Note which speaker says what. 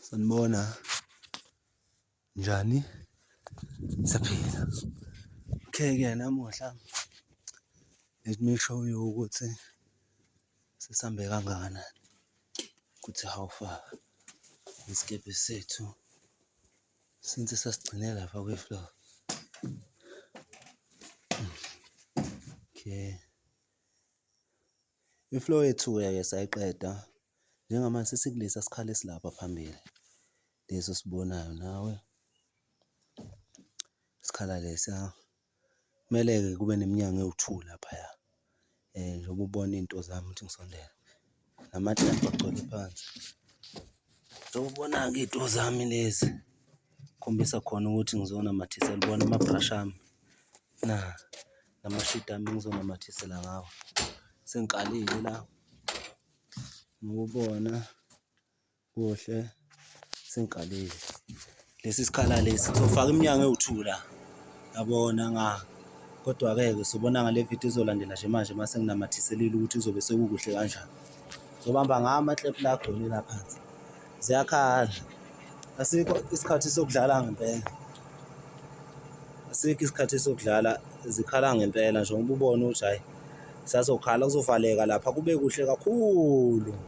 Speaker 1: Sanibona, njani? Siyaphila. Okay-ke namuhla let me show you ukuthi sisambe kangakanani, ukuthi how far isikebhe sethu since sasigcine lapha kwe-floor. Okay, i-floor yethu-ke sayiqeda njengamanje sesikulesa sikhala esilapha phambili, leso sibonayo nawe isikhala lesa. Kumele-ke kube neminyango ewu-2 laphaya, njengoba ubona iy'nto zami ukuthi ngisondele namadlambu agcwele phansi. Njengoba ubona-ke iy'nto zami lezi khombisa khona ukuthi ngizonamathisela, ubona ama-brush ami namashidi ami engizonamathisela ngawo. Sengikalile la, ngokubona kuhle sengikalile. Lesi sikhala lesi sizofaka iminyango ewu-2 la, yabona kodwa-ke sobona ngale video ezolandela nje manje mase nginamathiselile ukuthi kuzobe sekukuhle kanjani. Zobamba ngawo amaklephu la agcwele la phansi, ziyakhala. Asikho isikhathi sokudlala ngempela, asikho isikhathi sokudlala, zikhala ngempela njengoba ubona ukuthi hhayi zisazokhala, kuzovaleka lapha kube kuhle kakhulu.